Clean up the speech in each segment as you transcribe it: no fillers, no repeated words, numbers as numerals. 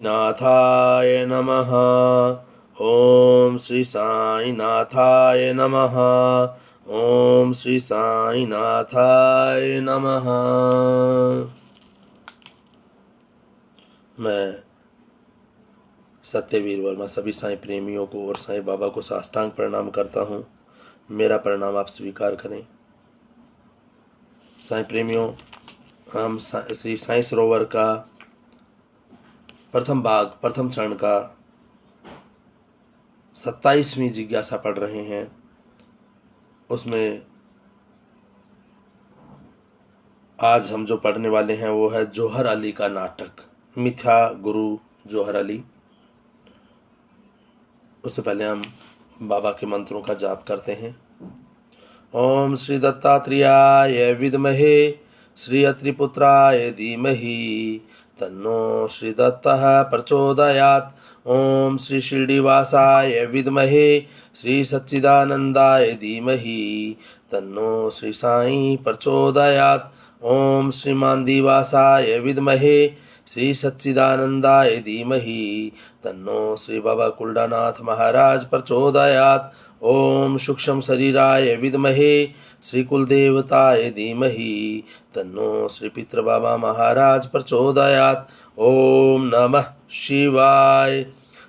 नाथाय नमः। ओम श्री साई नाथाय नमः। ओम श्री साई नाथाय नमः। मैं सत्यवीर वर्मा सभी साईं प्रेमियों को और साईं बाबा को साष्टांग प्रणाम करता हूँ। मेरा प्रणाम आप स्वीकार करें। साईं प्रेमियों, हम श्री साईं सरोवर का प्रथम भाग प्रथम चरण का 27वीं जिज्ञासा पढ़ रहे हैं। उसमें आज हम जो पढ़ने वाले हैं वो है जौहर अली का नाटक, मिथ्या गुरु जौहर अली। उससे पहले हम बाबा के मंत्रों का जाप करते हैं। ओम श्री दत्तात्रेयाय विद्महे श्री अत्रिपुत्राय धीमहि तन्नो श्री दत्तः प्रचोदयात्। ओम श्री शिरडीवासाय विद्महे श्री सच्चिदानंदाय धीमहि तन्नो श्री साई प्रचोदयात्। ओम श्री मांदीवासाय विद्महे श्री सच्चिदानंदाय धीमहि तन्नो श्री बाबा कुलडानाथ महाराज प्रचोदयात्। ओम सूक्ष्म शरीराय विद्महे श्री कुलदेवताय धीमहि तन्नो श्री पितृ बाबा महाराज प्रचोदयात्। ओम नमः शिवाय।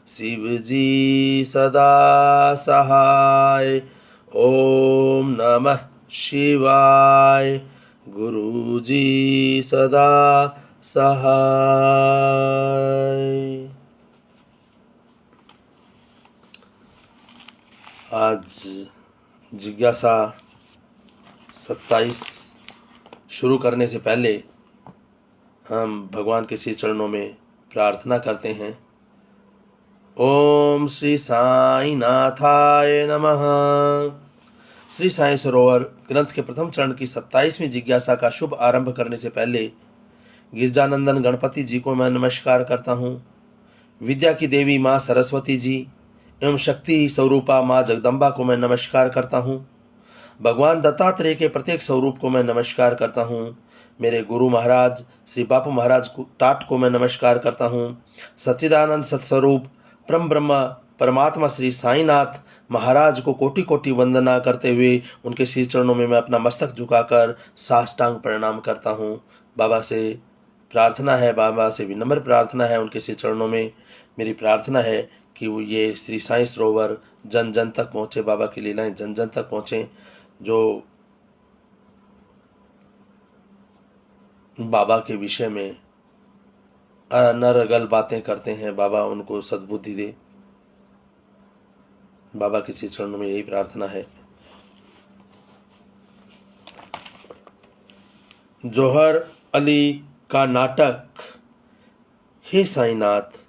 शिव जी सदा सहाय। ओम नमः शिवाय। गुरु जी सदा सहाय। आज जिज्ञासा 27 शुरू करने से पहले हम भगवान के श्री चरणों में प्रार्थना करते हैं। ओम श्री साई नाथाय नमः। श्री साई सरोवर ग्रंथ के प्रथम चरण की 27वीं जिज्ञासा का शुभ आरंभ करने से पहले गिरजानंदन गणपति जी को मैं नमस्कार करता हूँ। विद्या की देवी माँ सरस्वती जी एवं शक्ति स्वरूपा माँ जगदम्बा को मैं नमस्कार करता हूँ। भगवान दत्तात्रेय के प्रत्येक स्वरूप को मैं नमस्कार करता हूँ। मेरे गुरु महाराज श्री बापू महाराज टाट को मैं नमस्कार करता हूँ। सच्चिदानंद सत्स्वरूप परम ब्रह्म परमात्मा श्री साईनाथ महाराज को कोटि कोटि वंदना करते हुए उनके श्री चरणों में मैं अपना मस्तक झुकाकर साष्टांग प्रणाम करता हूँ। बाबा से प्रार्थना है, बाबा से विनम्र प्रार्थना है, उनके श्री चरणों में मेरी प्रार्थना है कि वो ये श्री साई सरोवर जन जन तक पहुँचे, बाबा की लीलाएं जन जन तक पहुँचें। जो बाबा के विषय में अनर्गल बातें करते हैं, बाबा उनको सद्बुद्धि दे। बाबा के श्री चरणों में यही प्रार्थना है। जौहर अली का नाटक। हे साईनाथ,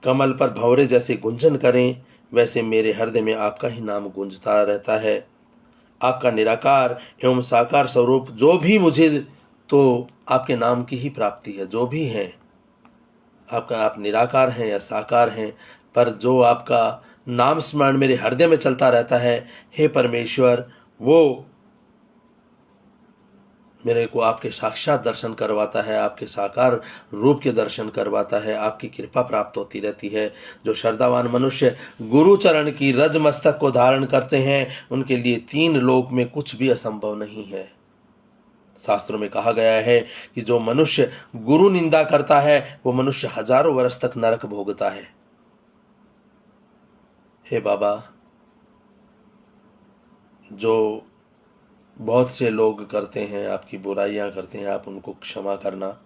कमल पर भंवरे जैसे गुंजन करें वैसे मेरे हृदय में आपका ही नाम गूंजता रहता है। आपका निराकार एवं साकार स्वरूप जो भी मुझे, तो आपके नाम की ही प्राप्ति है। जो भी हैं आपका, आप निराकार हैं या साकार हैं, पर जो आपका नाम स्मरण मेरे हृदय में चलता रहता है, हे परमेश्वर, वो मेरे को आपके साक्षात दर्शन करवाता है, आपके साकार रूप के दर्शन करवाता है, आपकी कृपा प्राप्त होती रहती है। जो श्रद्धावान मनुष्य गुरु चरण की रज मस्तक को धारण करते हैं, उनके लिए 3 लोक में कुछ भी असंभव नहीं है। शास्त्रों में कहा गया है कि जो मनुष्य गुरु निंदा करता है वो मनुष्य हजारों वर्ष तक नरक भोगता है। हे बाबा, जो बहुत से लोग करते हैं, आपकी बुराइयां करते हैं, आप उनको क्षमा करना।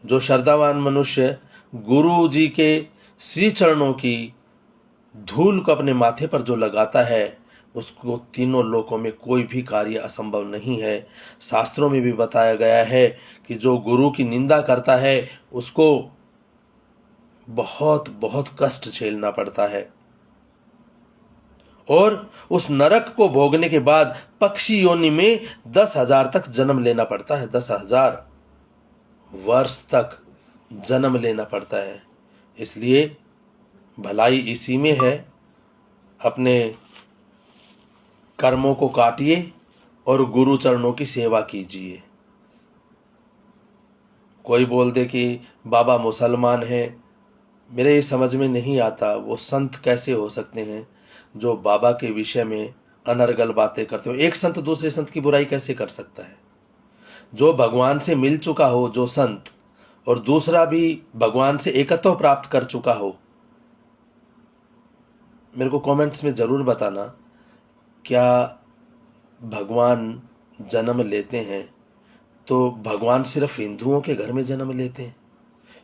जो श्रद्धावान मनुष्य गुरु जी के श्री चरणों की धूल को अपने माथे पर जो लगाता है, उसको 3 लोकों में कोई भी कार्य असंभव नहीं है। शास्त्रों में भी बताया गया है कि जो गुरु की निंदा करता है उसको बहुत बहुत कष्ट झेलना पड़ता है, और उस नरक को भोगने के बाद पक्षी योनि में 10,000 तक जन्म लेना पड़ता है। 10,000 वर्ष तक जन्म लेना पड़ता है। इसलिए भलाई इसी में है। अपने कर्मों को काटिए और गुरु चरणों की सेवा कीजिए। कोई बोल दे कि बाबा मुसलमान हैं। मेरे ये समझ में नहीं आता वो संत कैसे हो सकते हैं जो बाबा के विषय में अनर्गल बातें करते हो। एक संत दूसरे संत की बुराई कैसे कर सकता है? जो भगवान से मिल चुका हो जो संत, और दूसरा भी भगवान से एकत्व प्राप्त कर चुका हो। मेरे को कमेंट्स में ज़रूर बताना, क्या भगवान जन्म लेते हैं तो भगवान सिर्फ हिंदुओं के घर में जन्म लेते हैं?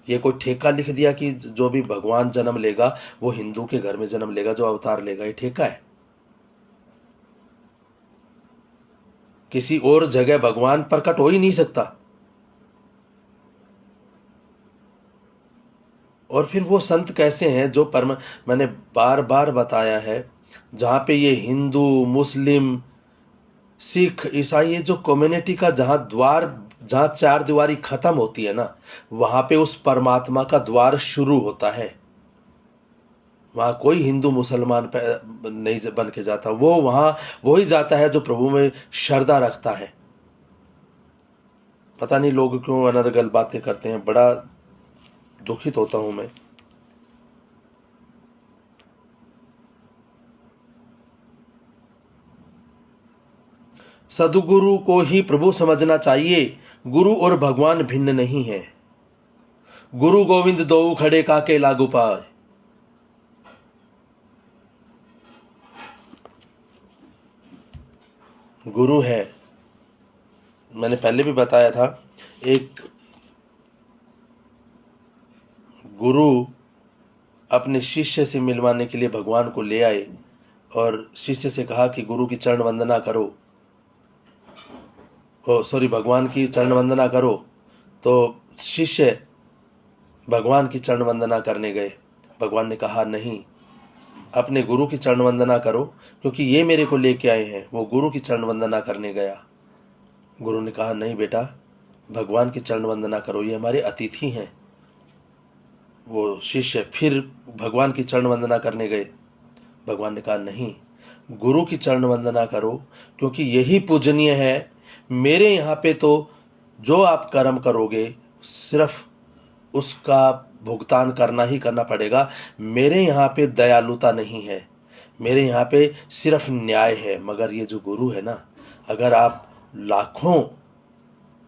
ये कोई ठेका लिख दिया कि जो भी भगवान जन्म लेगा वो हिंदू के घर में जन्म लेगा, जो अवतार लेगा? ये ठेका है? किसी और जगह भगवान प्रकट हो ही नहीं सकता। और फिर वो संत कैसे हैं जो मैंने बार बार बताया है, जहाँ पे ये हिंदू मुस्लिम सिख ईसाई, ये जो कम्युनिटी का जहाँ चार दीवारी खत्म होती है ना, वहाँ पे उस परमात्मा का द्वार शुरू होता है। वहाँ कोई हिंदू मुसलमान नहीं बन के जाता, वो वहाँ वही जाता है जो प्रभु में श्रद्धा रखता है। पता नहीं लोग क्यों अनर्गल बातें करते हैं, बड़ा दुखित होता हूं मैं। सदगुरु को ही प्रभु समझना चाहिए, गुरु और भगवान भिन्न नहीं है। गुरु गोविंद दो खड़े काके लागू पाए। गुरु है, मैंने पहले भी बताया था, एक गुरु अपने शिष्य से मिलवाने के लिए भगवान को ले आए और शिष्य से कहा कि गुरु की चरण वंदना करो, भगवान की चरण वंदना करो। तो शिष्य भगवान की चरण वंदना करने गए। भगवान ने कहा नहीं, अपने गुरु की चरण वंदना करो, क्योंकि ये मेरे को लेके आए हैं। वो गुरु की चरण वंदना करने गया। गुरु ने कहा नहीं बेटा, भगवान की चरण वंदना करो, ये हमारे अतिथि हैं। वो शिष्य फिर भगवान की चरण वंदना करने गए। भगवान ने कहा नहीं, गुरु की चरण वंदना करो, क्योंकि यही पूजनीय है। मेरे यहाँ पे तो जो आप कर्म करोगे सिर्फ उसका भुगतान करना ही करना पड़ेगा। मेरे यहाँ पे दयालुता नहीं है, मेरे यहाँ पे सिर्फ न्याय है। मगर ये जो गुरु है ना, अगर आप लाखों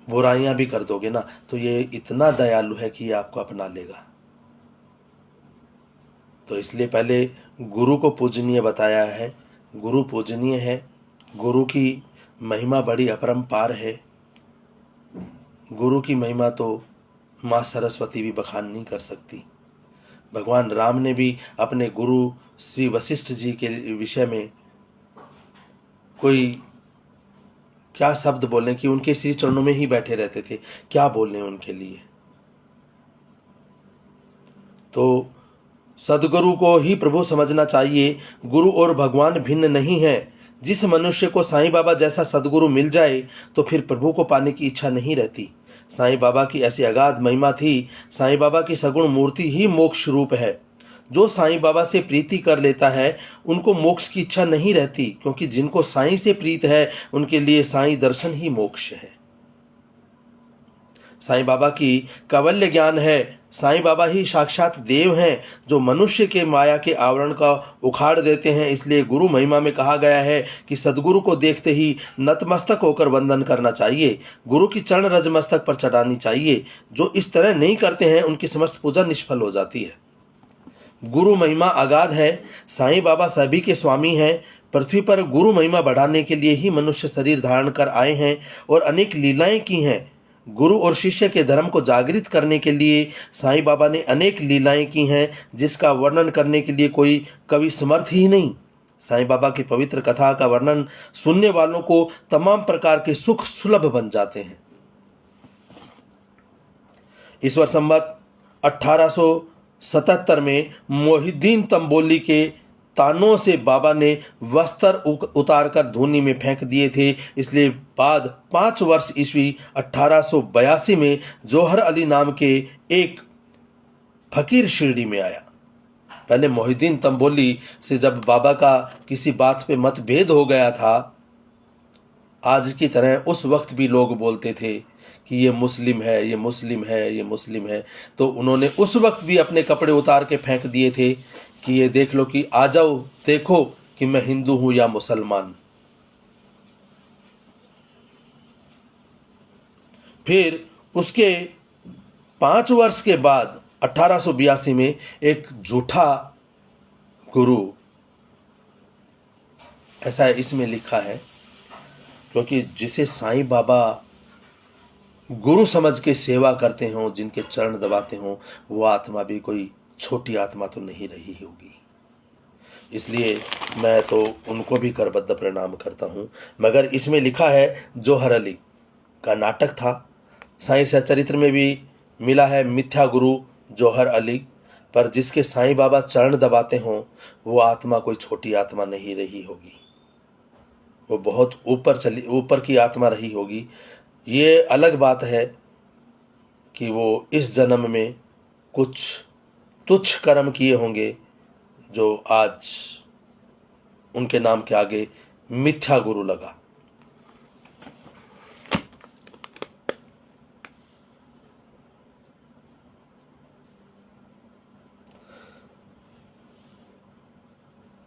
बुराइयां भी कर दोगे ना, तो ये इतना दयालु है कि ये आपको अपना लेगा। तो इसलिए पहले गुरु को पूजनीय बताया है। गुरु पूजनीय है, गुरु की महिमा बड़ी अपरंपार है। गुरु की महिमा तो माँ सरस्वती भी बखान नहीं कर सकती। भगवान राम ने भी अपने गुरु श्री वशिष्ठ जी के विषय में कोई क्या शब्द बोलें कि उनके श्री चरणों में ही बैठे रहते थे, क्या बोलने उनके लिए। तो सदगुरु को ही प्रभु समझना चाहिए, गुरु और भगवान भिन्न नहीं है। जिस मनुष्य को साईं बाबा जैसा सदगुरु मिल जाए तो फिर प्रभु को पाने की इच्छा नहीं रहती। साईं बाबा की ऐसी अगाध महिमा थी। साईं बाबा की सगुण मूर्ति ही मोक्ष रूप है। जो साईं बाबा से प्रीति कर लेता है उनको मोक्ष की इच्छा नहीं रहती, क्योंकि जिनको साईं से प्रीत है उनके लिए साईं दर्शन ही मोक्ष है। साईं बाबा की कैवल्य ज्ञान है। साईं बाबा ही साक्षात देव हैं, जो मनुष्य के माया के आवरण का उखाड़ देते हैं। इसलिए गुरु महिमा में कहा गया है कि सदगुरु को देखते ही नतमस्तक होकर वंदन करना चाहिए, गुरु की चरण रज मस्तक पर चढ़ानी चाहिए। जो इस तरह नहीं करते हैं उनकी समस्त पूजा निष्फल हो जाती है। गुरु महिमा अगाध है। साईं बाबा सभी के स्वामी हैं। पृथ्वी पर गुरु महिमा बढ़ाने के लिए ही मनुष्य शरीर धारण कर आए हैं और अनेक लीलाएं की हैं। गुरु और शिष्य के धर्म को जागृत करने के लिए साईं बाबा ने अनेक लीलाएं की हैं, जिसका वर्णन करने के लिए कोई कवि समर्थ ही नहीं। साईं बाबा की पवित्र कथा का वर्णन सुनने वालों को तमाम प्रकार के सुख सुलभ बन जाते हैं। ईश्वर संवत 1877 में मोहिद्दीन तंबोली के तानों से बाबा ने वस्त्र उतारकर धूनी में फेंक दिए थे। इसलिए बाद 5 वर्ष ईस्वी 1882 में जौहर अली नाम के एक फकीर शिरडी में आया। पहले मोहिद्दीन तंबोली से जब बाबा का किसी बात पे मतभेद हो गया था, आज की तरह उस वक्त भी लोग बोलते थे कि ये मुस्लिम है, ये मुस्लिम है, ये मुस्लिम है, तो उन्होंने उस वक्त भी अपने कपड़े उतार के फेंक दिए थे कि ये देख लो, कि आ जाओ देखो कि मैं हिंदू हूं या मुसलमान। फिर उसके 5 वर्ष के बाद 1882 में एक झूठा गुरु, ऐसा इसमें लिखा है, क्योंकि जिसे साईं बाबा गुरु समझ के सेवा करते हों, जिनके चरण दबाते हों, वो आत्मा भी कोई छोटी आत्मा तो नहीं रही होगी। इसलिए मैं तो उनको भी करबद्ध प्रणाम करता हूँ। मगर इसमें लिखा है जौहर अली का नाटक था, साईं सचरित्र में भी मिला है मिथ्या गुरु जौहर अली, पर जिसके साईं बाबा चरण दबाते हों वो आत्मा कोई छोटी आत्मा नहीं रही होगी, वो बहुत ऊपर की आत्मा रही होगी। ये अलग बात है कि वो इस जन्म में कुछ तुच्छ कर्म किए होंगे जो आज उनके नाम के आगे मिथ्या गुरु लगा।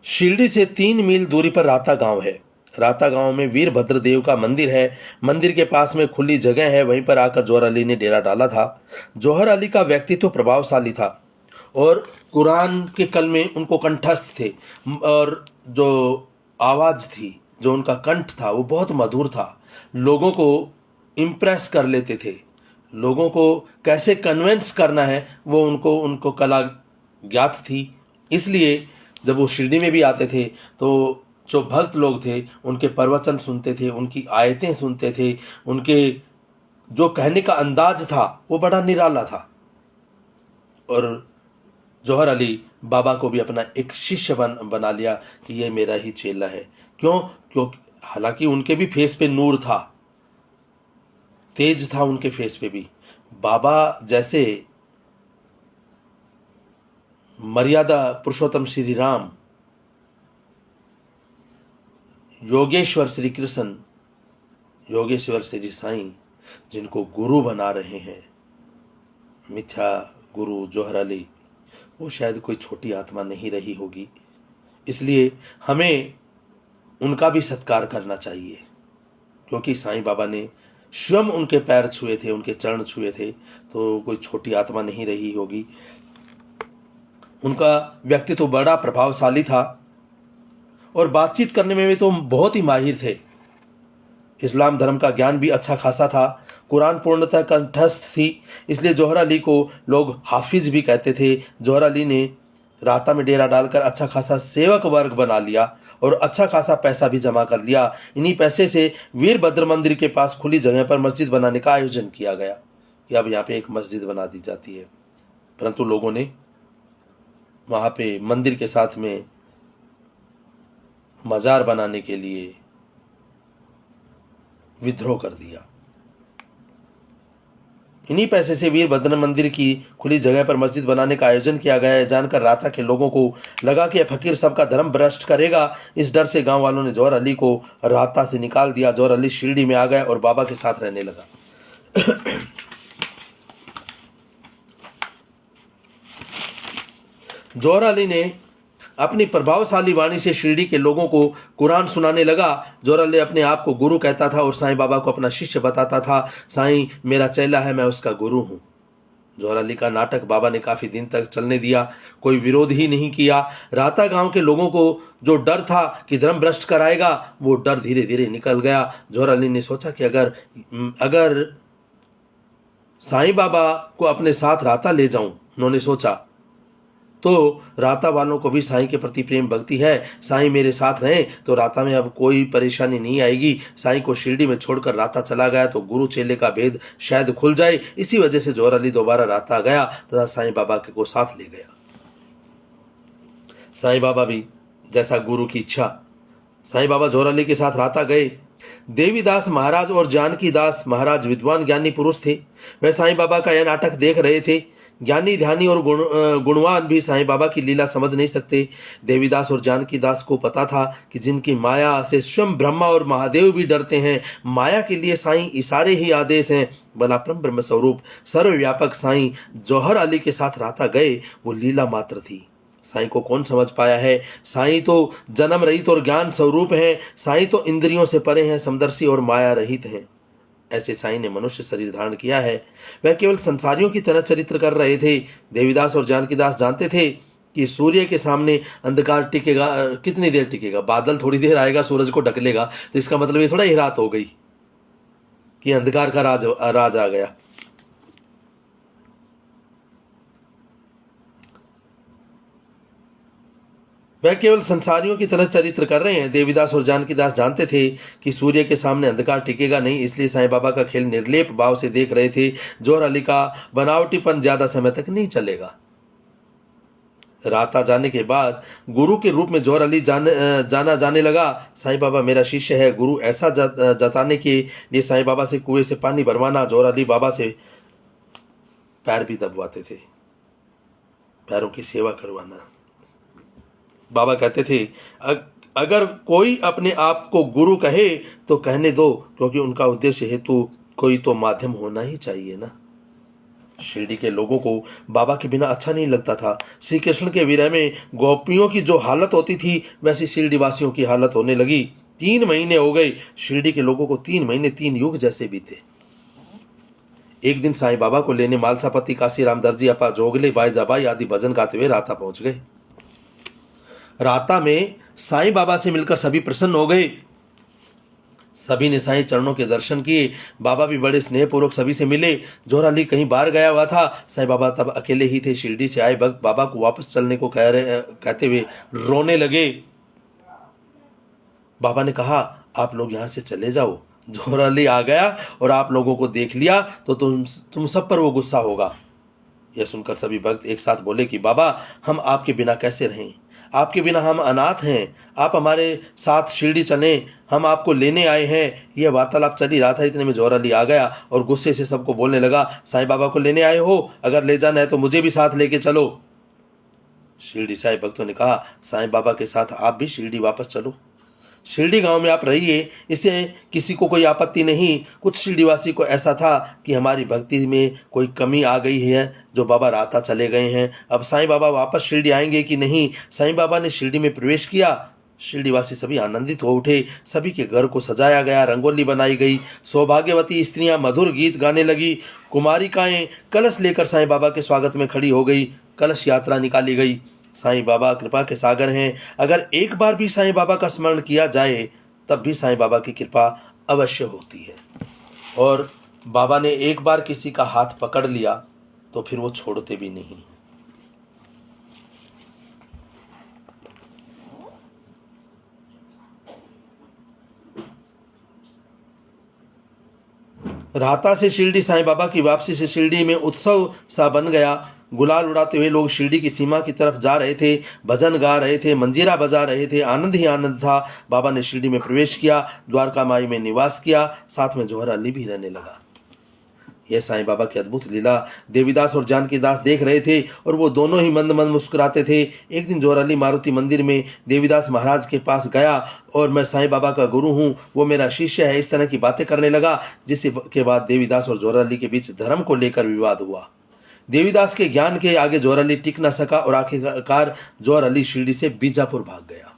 शिरडी से 3 मील दूरी पर राता गांव है। राता गांव में वीरभद्र देव का मंदिर है। मंदिर के पास में खुली जगह है, वहीं पर आकर जौहर अली ने डेरा डाला था। जौहर अली का व्यक्तित्व प्रभावशाली था और कुरान के कलमे उनको कंठस्थ थे, और जो आवाज़ थी, जो उनका कंठ था, वो बहुत मधुर था। लोगों को इम्प्रेस कर लेते थे। लोगों को कैसे कन्वेंस करना है वो उनको कला ज्ञात थी। इसलिए जब वो शिरडी में भी आते थे तो जो भक्त लोग थे उनके प्रवचन सुनते थे, उनकी आयतें सुनते थे, उनके जो कहने का अंदाज था वो बड़ा निराला था। और जौहर अली बाबा को भी अपना एक शिष्य बना लिया कि ये मेरा ही चेला है। क्योंकि हालांकि उनके भी फेस पे नूर था, तेज था उनके फेस पे भी। बाबा जैसे मर्यादा पुरुषोत्तम श्री राम, योगेश्वर श्री कृष्ण, योगेश्वर श्री साईं, जिनको गुरु बना रहे हैं मिथ्या गुरु जौहर अली, वो शायद कोई छोटी आत्मा नहीं रही होगी। इसलिए हमें उनका भी सत्कार करना चाहिए, क्योंकि साईं बाबा ने स्वयं उनके पैर छुए थे, उनके चरण छुए थे, तो कोई छोटी आत्मा नहीं रही होगी। उनका व्यक्तित्व बड़ा प्रभावशाली था और बातचीत करने में भी तो बहुत ही माहिर थे। इस्लाम धर्म का ज्ञान भी अच्छा खासा था। कुरान पूर्णतः कंठस्थ थी, इसलिए जौहर अली को लोग हाफिज भी कहते थे। जौहर अली ने राता में डेरा डालकर अच्छा खासा सेवक वर्ग बना लिया और अच्छा खासा पैसा भी जमा कर लिया। इन्हीं पैसे से वीरभद्र मंदिर के पास खुली जगह पर मस्जिद बनाने का आयोजन किया गया कि अब यहाँ पे एक मस्जिद बना दी जाती है, परंतु लोगों ने वहाँ पे मंदिर के साथ में मजार बनाने के लिए विद्रोह कर दिया। इन्हीं पैसे से वीरभद्र मंदिर की खुली जगह पर मस्जिद बनाने का आयोजन किया गया है। जानकर राता के लोगों को लगा कि फकीर सबका धर्म भ्रष्ट करेगा। इस डर से गांव वालों ने जौहर अली को राता से निकाल दिया। जौहर अली शिरडी में आ गए और बाबा के साथ रहने लगा। जौहर अली ने अपनी प्रभावशाली वाणी से शिरडी के लोगों को कुरान सुनाने लगा। जौहर अली अपने आप को गुरु कहता था और साईं बाबा को अपना शिष्य बताता था। साईं मेरा चेला है, मैं उसका गुरु हूँ। जौहर अली का नाटक बाबा ने काफ़ी दिन तक चलने दिया, कोई विरोध ही नहीं किया। राता गांव के लोगों को जो डर था कि धर्म भ्रष्ट कराएगा, वो डर धीरे धीरे निकल गया। जौहर अली ने सोचा कि अगर साईं बाबा को अपने साथ राता ले जाऊं, उन्होंने सोचा, तो राता वालों को भी साईं के प्रति प्रेम भक्ति है। साईं मेरे साथ रहें तो राता में अब कोई परेशानी नहीं आएगी। साईं को शिरडी में छोड़कर राता चला गया तो गुरु चेले का भेद शायद खुल जाए। इसी वजह से जौहर अली दोबारा राता गया तथा साईं बाबा को साथ ले गया। साईं बाबा भी जैसा गुरु की इच्छा, साईं बाबा जौहर अली के साथ राता गए। देवीदास महाराज और जानकी दास महाराज विद्वान ज्ञानी पुरुष थे। वे साईं बाबा का यह नाटक देख रहे थे। ज्ञानी ध्यानी और गुणवान भी साईं बाबा की लीला समझ नहीं सकते। देवीदास और जानकी दास को पता था कि जिनकी माया से स्वयं ब्रह्मा और महादेव भी डरते हैं, माया के लिए साईं इशारे ही आदेश हैं। भला परम ब्रह्म स्वरूप सर्वव्यापक साईं जौहर अली के साथ राता गए, वो लीला मात्र थी। साईं को कौन समझ पाया है? साईं तो जन्म रहित और ज्ञान स्वरूप हैं। साईं तो इंद्रियों से परे हैं, समदर्शी और माया रहित हैं। ऐसे साईं ने मनुष्य शरीर धारण किया है। वह केवल संसारियों की तरह चरित्र कर रहे थे। देवीदास और जानकीदास जानते थे कि सूर्य के सामने अंधकार टिकेगा, कितनी देर टिकेगा? बादल थोड़ी देर आएगा, सूरज को ढक लेगा, तो इसका मतलब ये थोड़ा ही रात हो गई कि अंधकार का राज आ गया। वह केवल संसारियों की तरह चरित्र कर रहे हैं। देवीदास और जानकीदास जानते थे कि सूर्य के सामने अंधकार टिकेगा नहीं, इसलिए साईं बाबा का खेल निर्लेप भाव से देख रहे थे। जौहर अली का बनावटीपन ज्यादा समय तक नहीं चलेगा। राता जाने के बाद गुरु के रूप में जौहर अली जाना जाने लगा। साईं बाबा मेरा शिष्य है, गुरु ऐसा जताने के लिए साईं बाबा से कुएं से पानी भरवाना, जौहर अली बाबा से पैर भी दबवाते थे, पैरों की सेवा करवाना। बाबा कहते थे अगर कोई अपने आप को गुरु कहे तो कहने दो, क्योंकि उनका उद्देश्य हेतु कोई तो माध्यम होना ही चाहिए ना। शिरडी के लोगों को बाबा के बिना अच्छा नहीं लगता था। श्री कृष्ण के विरह में गोपियों की जो हालत होती थी, वैसी शिरडी वासियों की हालत होने लगी। 3 महीने हो गए। शिरडी के लोगों को 3 महीने 3 युग जैसे बीते। एक दिन साईं बाबा को लेने मालसापति, काशीराम दर्जी, अपा जोगले, बाई जबाई आदि भजन गाते हुए राता पहुंच गए। राता में साईं बाबा से मिलकर सभी प्रसन्न हो गए। सभी ने साईं चरणों के दर्शन किए। बाबा भी बड़े स्नेहपूर्वक सभी से मिले। जौहर अली कहीं बाहर गया हुआ था। साईं बाबा तब अकेले ही थे। शिरडी से आए भक्त बाबा को वापस चलने को कहते हुए रोने लगे। बाबा ने कहा आप लोग यहां से चले जाओ। जौहर अली आ गया और आप लोगों को देख लिया तो तुम सब पर वो गुस्सा होगा। यह सुनकर सभी भक्त एक साथ बोले कि बाबा हम आपके बिना कैसे रहें? आपके बिना हम अनाथ हैं। आप हमारे साथ शिरडी चलें, हम आपको लेने आए हैं। यह वार्तालाप चली रहा था, इतने में जौहर अली आ गया और गुस्से से सबको बोलने लगा, साईं बाबा को लेने आए हो, अगर ले जाना है तो मुझे भी साथ लेके चलो। शिरडी साईं भक्तों ने कहा साईं बाबा के साथ आप भी शिरडी वापस चलो। शिरडी गांव में आप रहिए, इससे किसी को कोई आपत्ति नहीं। कुछ शिरडीवासी को ऐसा था कि हमारी भक्ति में कोई कमी आ गई है, जो बाबा राता चले गए हैं। अब साईं बाबा वापस शिरडी आएंगे कि नहीं? साईं बाबा ने शिरडी में प्रवेश किया। शिरडीवासी सभी आनंदित हो उठे। सभी के घर को सजाया गया, रंगोली बनाई गई। सौभाग्यवती स्त्रियां मधुर गीत गाने लगी। कुमारिकाएं कलश लेकर साईं बाबा के स्वागत में खड़ी हो गई। कलश यात्रा निकाली गई। साईं बाबा कृपा के सागर हैं। अगर एक बार भी साईं बाबा का स्मरण किया जाए तब भी साईं बाबा की कृपा अवश्य होती है। और बाबा ने एक बार किसी का हाथ पकड़ लिया तो फिर वो छोड़ते भी नहीं। राता से शिरडी साईं बाबा की वापसी से शिरडी में उत्सव सा बन गया। गुलाल उड़ाते हुए लोग शिरडी की सीमा की तरफ जा रहे थे, भजन गा रहे थे, मंजीरा बजा रहे थे। आनंद ही आनंद था। बाबा ने शिरडी में प्रवेश किया, द्वारका माई में निवास किया, साथ में जौहर अली भी रहने लगा। यह साईं बाबा की अद्भुत लीला देवीदास और जानकीदास देख रहे थे और वो दोनों ही मंद मंद मुस्कुराते थे। एक दिन जौहर अली मारुति मंदिर में देवीदास महाराज के पास गया और मैं साईं बाबा का गुरु हूँ, वो मेरा शिष्य है, इस तरह की बातें करने लगा, जिसके के बाद देवीदास और जौहर अली के बीच धर्म को लेकर विवाद हुआ। देवीदास के ज्ञान के आगे जौहर अली टिक न सका और आखिरकार जौहर अली शिरडी से बीजापुर भाग गया।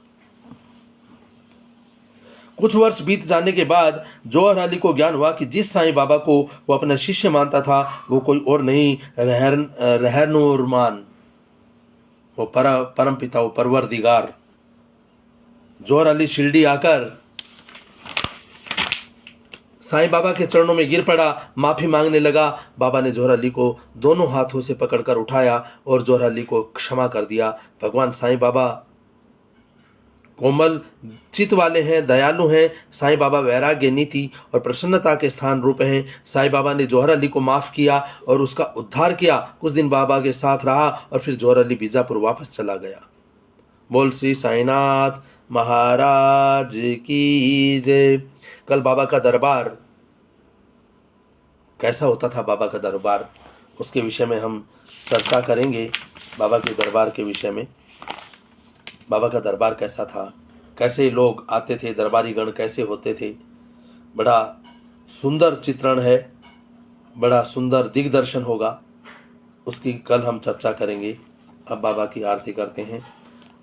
कुछ वर्ष बीत जाने के बाद जौहर अली को ज्ञान हुआ कि जिस साईं बाबा को वो अपना शिष्य मानता था वो कोई और नहीं, रहनुरमान, वो परम पिता, वो परवरदिगार। जौहर अली शिरडी आकर साईं बाबा के चरणों में गिर पड़ा, माफी मांगने लगा। बाबा ने जौहर अली को दोनों हाथों से पकड़कर उठाया और जौहर अली को क्षमा कर दिया। भगवान साईं बाबा कोमल चित वाले हैं, दयालु हैं। साईं बाबा वैराग्य, नीति और प्रसन्नता के स्थान रूप हैं। साईं बाबा ने जौहर अली को माफ़ किया और उसका उद्धार किया। कुछ दिन बाबा के साथ रहा और फिर जौहर अली बीजापुर वापस चला गया। बोल श्री साईनाथ महाराज की जय। कल बाबा का दरबार कैसा होता था, बाबा का दरबार, उसके विषय में हम चर्चा करेंगे बाबा के दरबार के विषय में। बाबा का दरबार कैसा था, कैसे लोग आते थे, दरबारी गण कैसे होते थे। बड़ा सुंदर चित्रण है, बड़ा सुंदर दिग्दर्शन होगा, उसकी कल हम चर्चा करेंगे। अब बाबा की आरती करते हैं।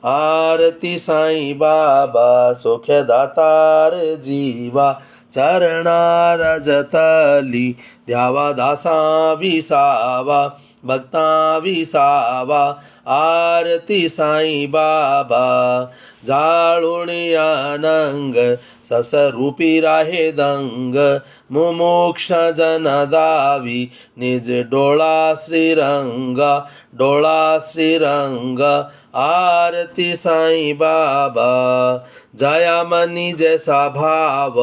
आरती साईं बाबा सुख दातार जीवा, चरणा रजतली द्यावा दासा विसावा, भक्ता विसावा। आरती साईं बाबा जाळुणी आनंग, सप्सरूपी राहे दंग, मुमुक्ष जन दावी निज डोळा श्रीरंगा, डोळा श्रीरंगा। आरती साईं बाबा जया मनी जैसा भाव,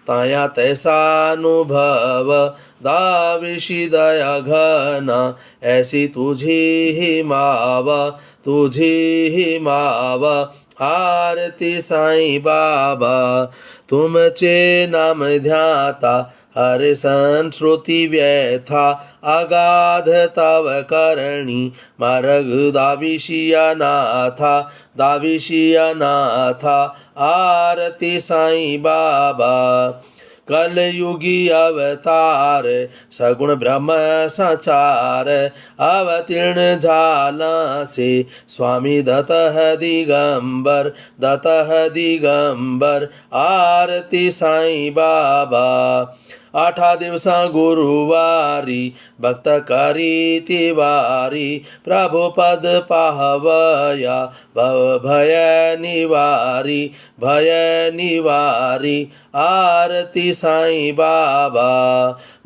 ताया तैसा अनुभव, दाविशी दया घना ऐसी तुझी ही मावा, तुझी ही मावा। आरती साईं बाबा तुमचे नाम ध्याता, हरे संस्कृती व्यथा, अगाध तव करणी मार्ग दाविशिया नाथा, दाविशिया नाथा। आरती साईं बाबा कलयुगी अवतार, सगुण ब्रह्म सचार, अवतीर्ण झाला से स्वामी दत्तः दिगंबर, दत्तः दिगंबर। आरती साईं बाबा 8 दिवसा गुरुवारी, भक्त करी तिवारी, प्रभु पद पाहवया, भव भय निवारी, भय निवारी। आरती साईं बाबा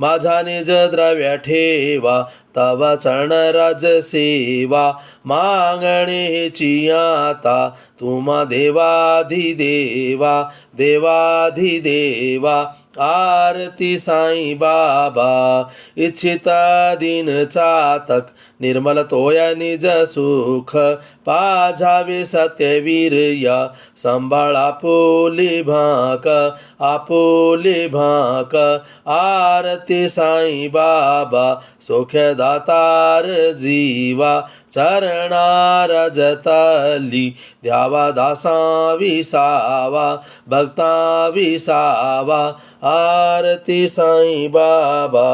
माझा निज द्रव्य ठेवा, तव चरण रज सेवा, मागणेची आता तुमा देवाधिदेवा, देवाधिदेवा। आरती साईं बाबा इच्छित दिन चातक, निर्मल तोय निज सुख, पाझावे सत्यवीर्य, संभाळ आपुली भाक, आपुली भाक। आरती साईं बाबा सुख दातार जीवा, चरणा रजतली द्यावा दासा विसावा, भक्ता विसावा। आरती साईं बाबा।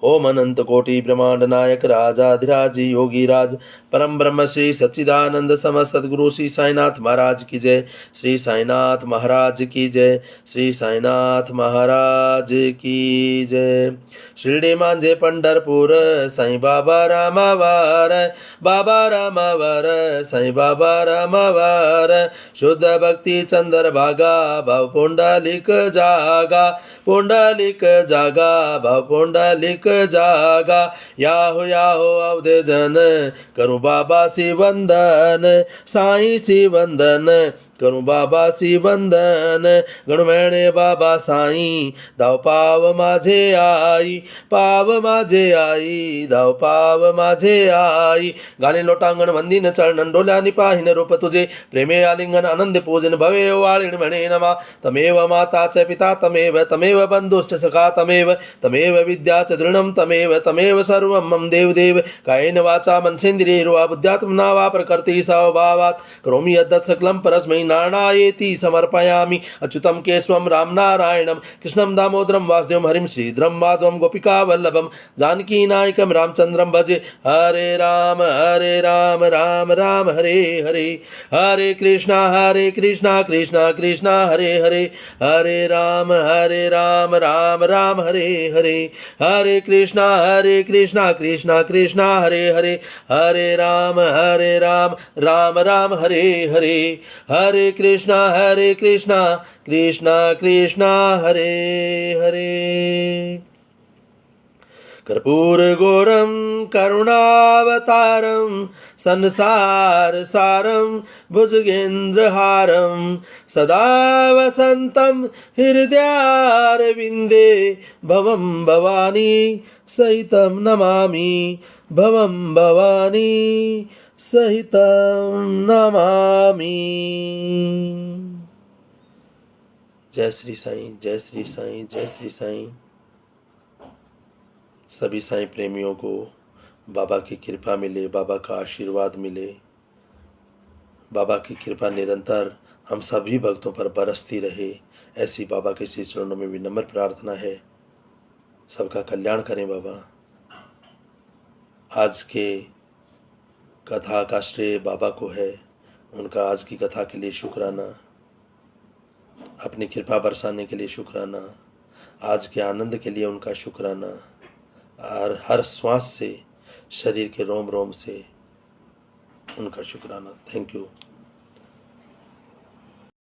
ओम अनंत कोटि ब्रह्मांड नायक राजाधिराज योगी राज परम ब्रह्म श्री सच्चिदानंद समस्त सदगुरु श्री साईनाथ महाराज की जय, श्री साईनाथ महाराज की जय, श्री साईनाथ महाराज की जय। शिर्डी मांजे पंढरपूर साईं बाबा रामावर, बाबा रामावर साईं बाबा रामावर। शुद्ध भक्ती चंद्रभागा, भाव पुंडलिक जागा, पुंडलिक जागा, भाव पुंडलिक जागा। याहो याहो अवधे जन, करूं बाबा सी वंदन, साईं सी वंदन, करूं बाबा सी वंदन। गणमैणे बाबा साईं, धाव पाव माझे आई, पाव माझे आई, धाव पाव माझे आई। गाणे लोटांगण वंदिन चरणन, डोल्यानी पाहिन रूप तुझे, प्रेमे आलिंगन आनंद पूजन, भवे वाळिण म्हणे नमा। तमेव माता च पिता तमेव, तमेव बंधुश्च सखा तमेव, तमेव विद्या च दृढं तमेव, तमेव सर्वं मम देवदेव। कायेन वाचा मनसेन्द्रियैर्वा बुद्ध्यात्मना वा प्रकृति स्वभावात् करोमि यद्यत् सकलं परस्मै नारायणेति समर्पयामि। अच्युतं केशवं राम नारायणं, कृष्णं दामोदरं वासुदेवं, हरिं श्रीधरं माधवं, गोपिका वल्लभं, जानकी नायकं रामचंद्रं भजे। हरे राम राम राम हरे हरे, हरे कृष्णा कृष्णा कृष्णा हरे हरे, हरे राम राम राम हरे हरे, हरे कृष्णा कृष्णा कृष्णा हरे हरे, हरे राम राम राम हरे हरे, हरे कृष्णा कृष्णा कृष्णा हरे हरे। कर्पूर गौरम करुणावतारम, संसार सारम भुजगेन्द्रहारम, सदा वसंतम हृदयारविंदे, भवं भवानी सहितं नमामि, भवं भवानी सहितं नमामि। जय श्री साईं, जय श्री साईं, जय श्री साईं। सभी साईं प्रेमियों को बाबा की कृपा मिले, बाबा का आशीर्वाद मिले, बाबा की कृपा निरंतर हम सभी भक्तों पर बरसती रहे, ऐसी बाबा के श्री चरणों में विनम्र प्रार्थना है। सबका कल्याण करें बाबा। आज के कथा का श्रेय बाबा को है, उनका आज की कथा के लिए शुक्राना, अपनी कृपा बरसाने के लिए शुक्राना, आज के आनंद के लिए उनका शुक्राना, और हर श्वास से, शरीर के रोम रोम से उनका शुक्राना। Thank you.